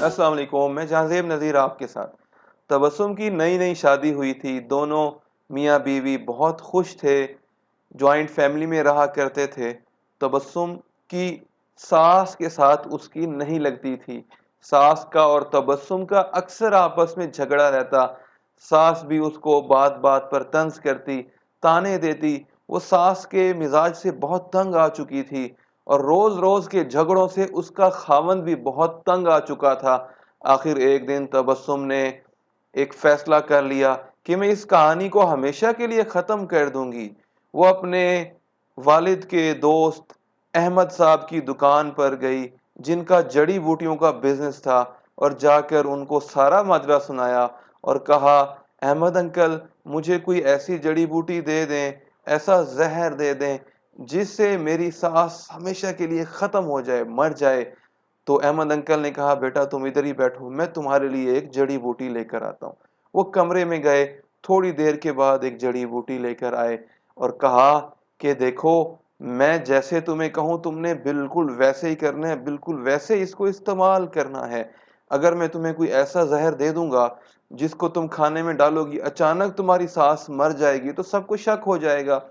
अस्सलाम वालेकुम। मैं जहांज़ेब नज़ीर आपके साथ। तबस्सुम की नई नई शादी हुई थी। दोनों मियाँ बीवी बहुत खुश थे, जॉइंट फैमिली में रहा करते थे। तबस्सुम की सास के साथ उसकी नहीं लगती थी। सास का और तबस्सुम का अक्सर आपस में झगड़ा रहता। सास भी उसको बात बात पर तंज करती, ताने देती। वो सास के मिजाज से बहुत तंग आ चुकी थी और रोज रोज के झगड़ों से उसका खावंद भी बहुत तंग आ चुका था। आखिर एक दिन तबस्सुम ने एक फैसला कर लिया कि मैं इस कहानी को हमेशा के लिए खत्म कर दूंगी। वो अपने वालिद के दोस्त अहमद साहब की दुकान पर गई, जिनका जड़ी बूटियों का बिजनेस था, और जाकर उनको सारा माजरा सुनाया और कहा, अहमद अंकल, मुझे कोई ऐसी जड़ी बूटी दे दें, ऐसा जहर दे दें जिससे मेरी सास हमेशा के लिए खत्म हो जाए, मर जाए। तो अहमद अंकल ने कहा, बेटा तुम इधर ही बैठो, मैं तुम्हारे लिए एक जड़ी बूटी लेकर आता हूँ। वो कमरे में गए। थोड़ी देर के बाद एक जड़ी बूटी लेकर आए और कहा कि देखो, मैं जैसे तुम्हें कहूँ तुमने बिल्कुल वैसे ही करना है, बिल्कुल वैसे इसको इस्तेमाल करना है। अगर मैं तुम्हें कोई ऐसा जहर दे दूंगा जिसको तुम खाने में डालोगी, अचानक तुम्हारी सास मर जाएगी तो सबको शक हो जाएगा।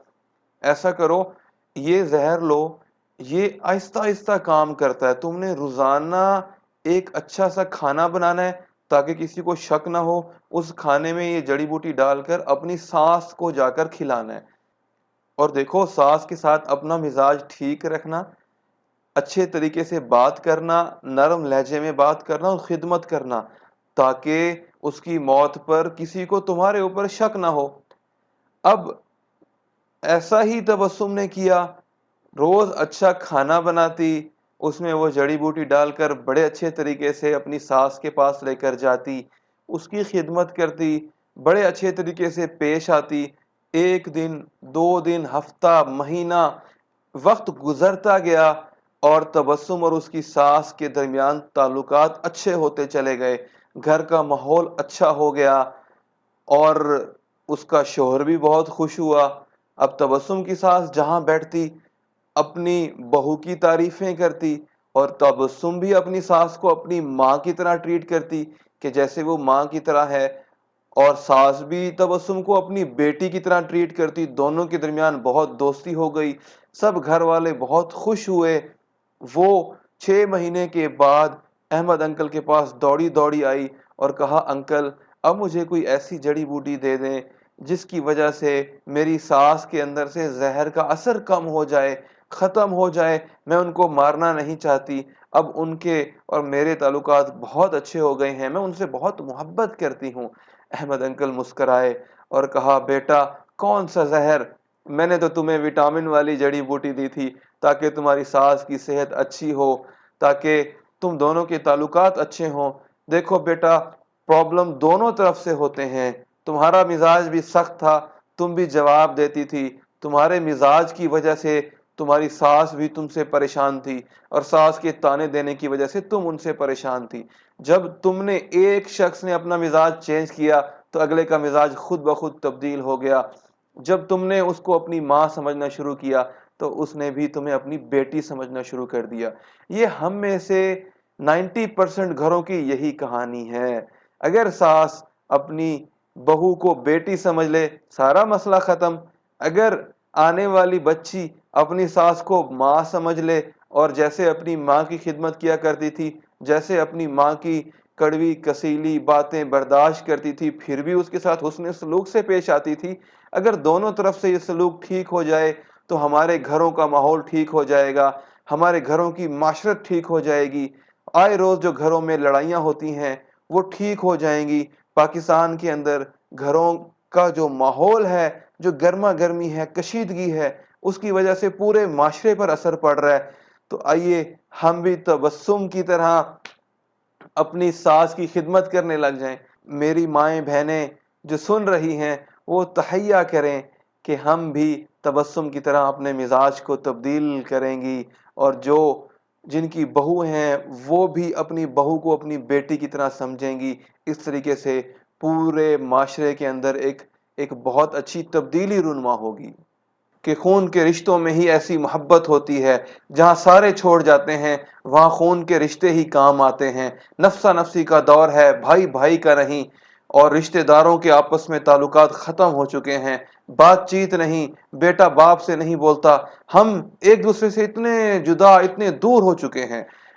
ऐसा करो, ये जहर लो, ये आहिस्ता आहिस्ता काम करता है। तुमने रोजाना एक अच्छा सा खाना बनाना है ताकि किसी को शक ना हो। उस खाने में ये जड़ी बूटी डालकर अपनी सास को जाकर खिलाना है। और देखो, सास के साथ अपना मिजाज ठीक रखना, अच्छे तरीके से बात करना, नरम लहजे में बात करना और खिदमत करना, ताकि उसकी मौत पर किसी को तुम्हारे ऊपर शक ना हो। अब ऐसा ही तबस्सुम ने किया। रोज अच्छा खाना बनाती, उसमें वो जड़ी बूटी डालकर बड़े अच्छे तरीके से अपनी सास के पास लेकर जाती, उसकी खिदमत करती, बड़े अच्छे तरीके से पेश आती। एक दिन, 2 दिन, हफ्ता, महीना, वक्त गुजरता गया और तबस्सुम और उसकी सास के दरमियान ताल्लुकात अच्छे होते चले गए। घर का माहौल अच्छा हो गया और उसका शौहर भी बहुत खुश हुआ। अब तबस्सुम की सास जहां बैठती, अपनी बहू की तारीफें करती, और तबस्सुम भी अपनी सास को अपनी माँ की तरह ट्रीट करती कि जैसे वो माँ की तरह है। और सास भी तबस्सुम को अपनी बेटी की तरह ट्रीट करती। दोनों के दरमियान बहुत दोस्ती हो गई। सब घर वाले बहुत खुश हुए। वो 6 महीने के बाद अहमद अंकल के पास दौड़ी दौड़ी आई और कहा, अंकल, अब मुझे कोई ऐसी जड़ी बूटी दे दें जिसकी वजह से मेरी सास के अंदर से जहर का असर कम हो जाए, खत्म हो जाए। मैं उनको मारना नहीं चाहती। अब उनके और मेरे ताल्लुकात बहुत अच्छे हो गए हैं, मैं उनसे बहुत मोहब्बत करती हूँ। अहमद अंकल मुस्कराए और कहा, बेटा, कौन सा जहर? मैंने तो तुम्हें विटामिन वाली जड़ी बूटी दी थी ताकि तुम्हारी सास की सेहत अच्छी हो, ताकि तुम दोनों के ताल्लुकात अच्छे हों। देखो बेटा, प्रॉब्लम दोनों तरफ से होते हैं। तुम्हारा मिजाज भी सख्त था, तुम भी जवाब देती थी। तुम्हारे मिजाज की वजह से तुम्हारी सास भी तुमसे परेशान थी और सास के ताने देने की वजह से तुम उनसे परेशान थी। जब तुमने एक शख्स ने अपना मिजाज चेंज किया तो अगले का मिजाज खुद ब खुद तब्दील हो गया। जब तुमने उसको अपनी माँ समझना शुरू किया तो उसने भी तुम्हें अपनी बेटी समझना शुरू कर दिया। ये हम में से 90% घरों की यही कहानी है। अगर सास अपनी बहू को बेटी समझ ले, सारा मसला खत्म। अगर आने वाली बच्ची अपनी सास को माँ समझ ले और जैसे अपनी माँ की खिदमत किया करती थी, जैसे अपनी माँ की कड़वी कसीली बातें बर्दाश्त करती थी, फिर भी उसके साथ हुस्न सलूक से पेश आती थी, अगर दोनों तरफ से ये सलूक ठीक हो जाए तो हमारे घरों का माहौल ठीक हो जाएगा, हमारे घरों की माशरत ठीक हो जाएगी। आए रोज जो घरों में लड़ाइयाँ होती हैं वो ठीक हो जाएंगी। पाकिस्तान के अंदर घरों का जो माहौल है, जो गर्मा गर्मी है, कशीदगी है, उसकी वजह से पूरे माशरे पर असर पड़ रहा है। तो आइए हम भी तबस्सुम की तरह अपनी सास की खिदमत करने लग जाएं। मेरी माएँ बहनें जो सुन रही हैं वो तहैया करें कि हम भी तबस्सुम की तरह अपने मिजाज को तब्दील करेंगी, और जो जिनकी बहू हैं वो भी अपनी बहू को अपनी बेटी की तरह समझेंगी। इस तरीके से पूरे माशरे के अंदर एक एक बहुत अच्छी तब्दीली रुनमा होगी। کہ خون کے رشتوں میں ہی ایسی محبت ہوتی ہے، جہاں سارے چھوڑ جاتے ہیں وہاں خون کے رشتے ہی کام آتے ہیں۔ نفسا نفسی کا دور ہے، بھائی بھائی کا نہیں، اور رشتہ داروں کے آپس میں تعلقات ختم ہو چکے ہیں، بات چیت نہیں، بیٹا باپ سے نہیں بولتا، ہم ایک دوسرے سے اتنے جدا، اتنے دور ہو چکے ہیں